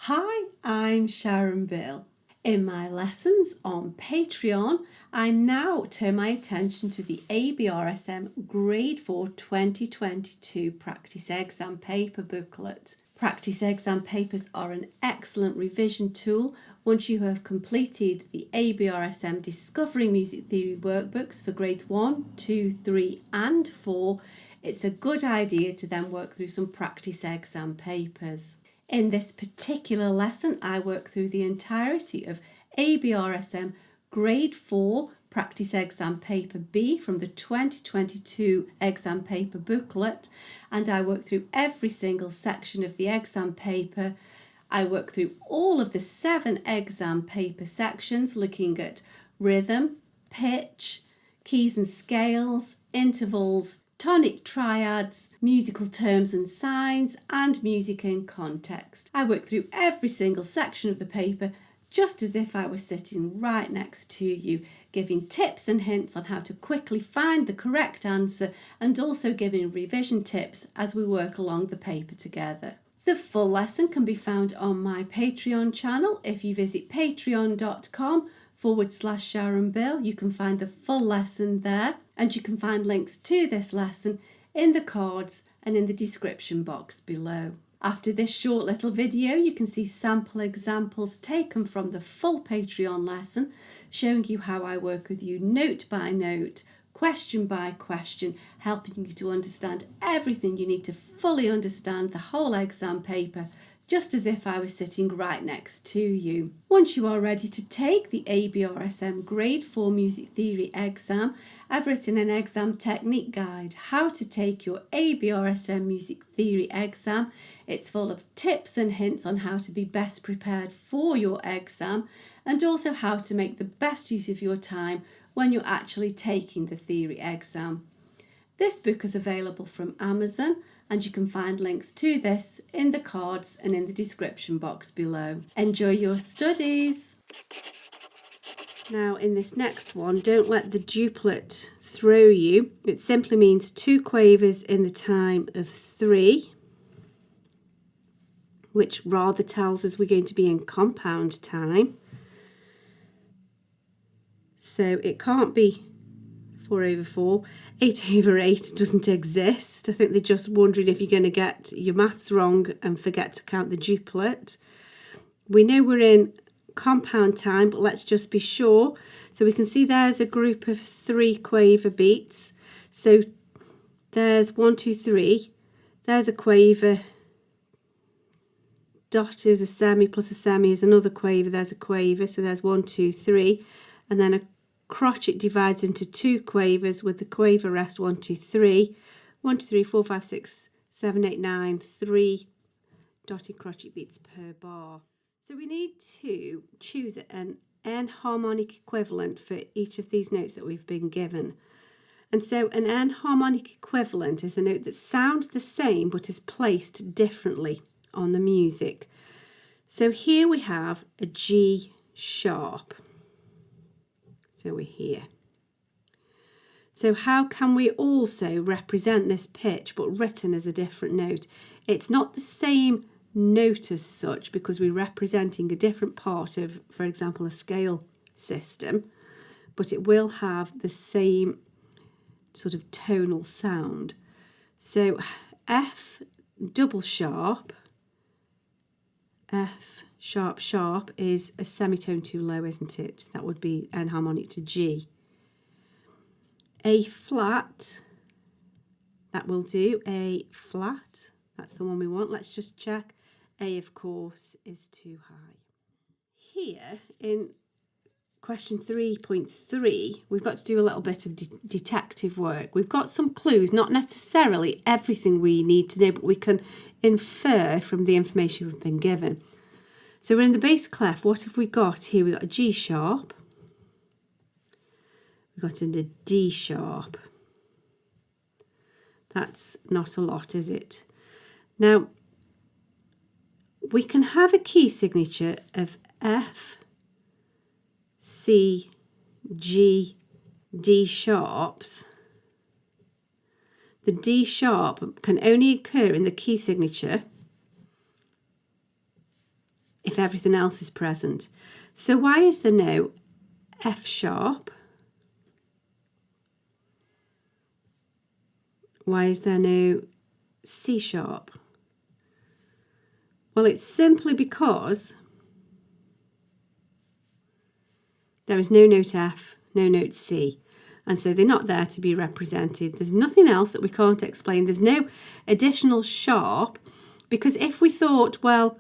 Hi, I'm Sharon Bill. In my lessons on Patron, I now turn my attention to the ABRSM Grade 4 2022 Practice Exam Paper booklet. Practice exam papers are an excellent revision tool once you have completed the ABRSM Discovering Music Theory workbooks for grades 1, 2, 3 and 4. It's a good idea to then work through some practice exam papers. In this particular lesson, I work through the entirety of ABRSM Grade 4 Practice Exam Paper B from the 2022 exam paper booklet, and I work through every single section of the exam paper. I work through all of the 7 exam paper sections looking at rhythm, pitch, keys and scales, intervals, tonic triads, musical terms and signs, and music in context. I work through every single section of the paper just as if I was sitting right next to you, giving tips and hints on how to quickly find the correct answer and also giving revision tips as we work along the paper together. The full lesson can be found on my Patreon channel. If you visit patreon.com/Sharon Bill, you can find the full lesson there, and you can find links to this lesson in the cards and in the description box below. After this short little video, you can see sample examples taken from the full Patreon lesson, showing you how I work with you note by note, question by question, helping you to understand everything you need to fully understand the whole exam paper, just as if I was sitting right next to you. Once you are ready to take the ABRSM Grade 4 Music Theory exam, I've written an exam technique guide, how to take your ABRSM Music Theory exam. It's full of tips and hints on how to be best prepared for your exam, and also how to make the best use of your time when you're actually taking the theory exam. This book is available from Amazon, and you can find links to this in the cards and in the description box below. Enjoy your studies! Now in this next one, don't let the duplet throw you. It simply means 2 quavers in the time of 3, which rather tells us we're going to be in compound time. So it can't be 4/4. 8/8 doesn't exist. I think they're just wondering if you're going to get your maths wrong and forget to count the duplet. We know we're in compound time, but let's just be sure. So we can see there's a group of 3 quaver beats. So there's 1, 2, 3. There's a quaver. Dot is a semi, plus a semi is another quaver. There's a quaver. So there's 1, 2, 3. And then a crotchet divides into 2 quavers with the quaver rest 1, 2, 3. 1, 2, 3, 4, 5, 6, 7, 8, 9. 3 dotted crotchet beats per bar. So we need to choose an enharmonic equivalent for each of these notes that we've been given. And so an enharmonic equivalent is a note that sounds the same but is placed differently on the music. So here we have a G sharp. So we're here. So how can we also represent this pitch but written as a different note? It's not the same note as such because we're representing a different part of, for example, a scale system, but it will have the same sort of tonal sound. So F double sharp, F sharp sharp is a semitone too low, isn't it? That would be enharmonic to G. A flat, that will do. A flat, that's the one we want. Let's just check. A, of course, is too high. Here in question 3.3, we've got to do a little bit of detective work. We've got some clues, not necessarily everything we need to know, but we can infer from the information we've been given. So we're in the bass clef. What have we got here? We've got a G sharp. We've got a D sharp. That's not a lot, is it? Now, we can have a key signature of F, C, G, D sharps. The D sharp can only occur in the key signature if everything else is present. So why is there no F sharp? Why is there no C sharp? Well, it's simply because there is no note F, no note C, and so they're not there to be represented. There's nothing else that we can't explain. There's no additional sharp, because if we thought, well,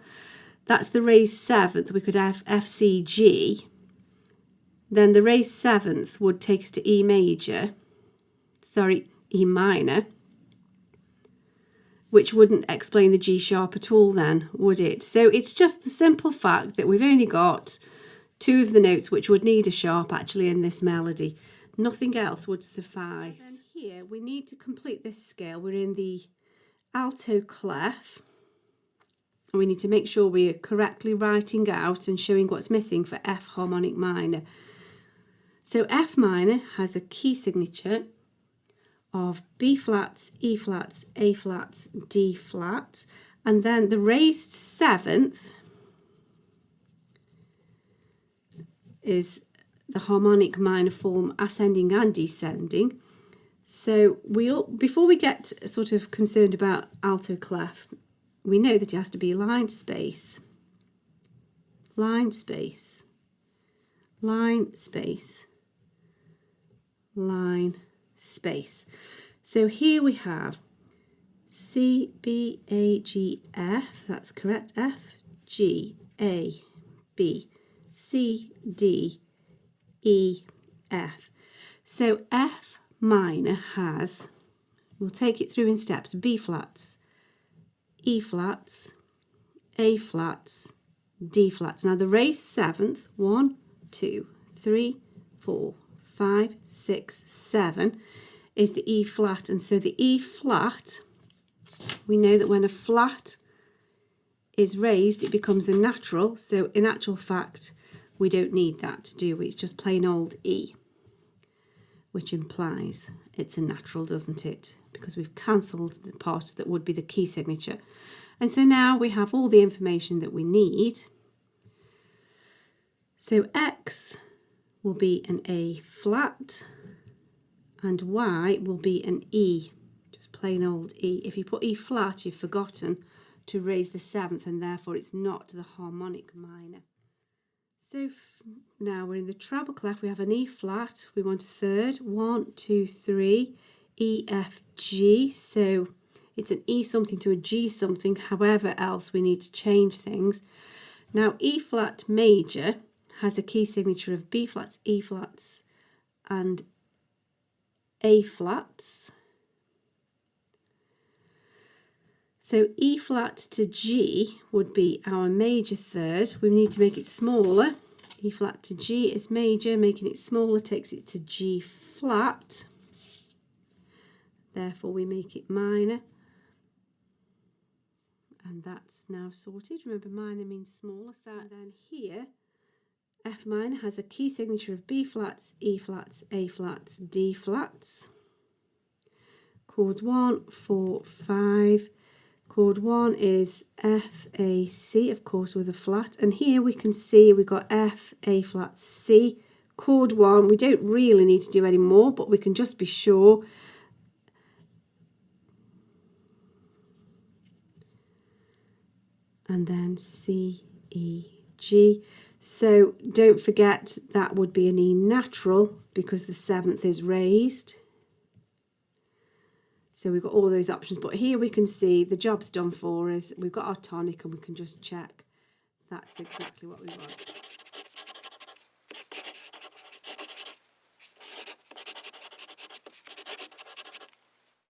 that's the raised seventh, we could have F, C, G, then the raised seventh would take us to E minor, which wouldn't explain the G sharp at all then, would it? So it's just the simple fact that we've only got two of the notes which would need a sharp actually in this melody. Nothing else would suffice. And here we need to complete this scale. We're in the alto clef. And we need to make sure we are correctly writing out and showing what's missing for F harmonic minor. So F minor has a key signature of B flats, E flats, A flats, D flats, and then the raised seventh is the harmonic minor form ascending and descending. So before we get sort of concerned about alto clef, we know that it has to be line space, line space, line space, line space. So here we have C, B, A, G, F, that's correct, F, G, A, B, C, D, E, F. So F minor has, we'll take it through in steps, B flats, E flats, A flats, D flats. Now the raised seventh, 1, 2, 3, 4, 5, 6, 7 is the E flat, and so the E flat, we know that when a flat is raised it becomes a natural, so in actual fact we don't need that, do we? It's just plain old E, which implies it's a natural, doesn't it? Because we've cancelled the part that would be the key signature. And so now we have all the information that we need. So X will be an A flat and Y will be an E, just plain old E. If you put E flat, you've forgotten to raise the seventh, and therefore it's not the harmonic minor. So now we're in the treble clef. We have an E flat, we want a third, 1, 2, 3, E, F, G. So it's an E something to a G something, however else we need to change things. Now E flat major has a key signature of B flats, E flats and A flats. So E flat to G would be our major third. We need to make it smaller. E flat to G is major, making it smaller takes it to G flat. Therefore we make it minor. And that's now sorted. Remember, minor means smaller. So then here, F minor has a key signature of B flats, E flats, A flats, D flats. Chords 1, 4, 5. Chord 1 is F, A, C, of course, with a flat. And here we can see we've got F, A flat, C. Chord 1, we don't really need to do any more, but we can just be sure. And then C, E, G. So don't forget that would be an E natural because the seventh is raised. So we've got all those options, but here we can see the job's done for us. We've got our tonic and we can just check that's exactly what we want.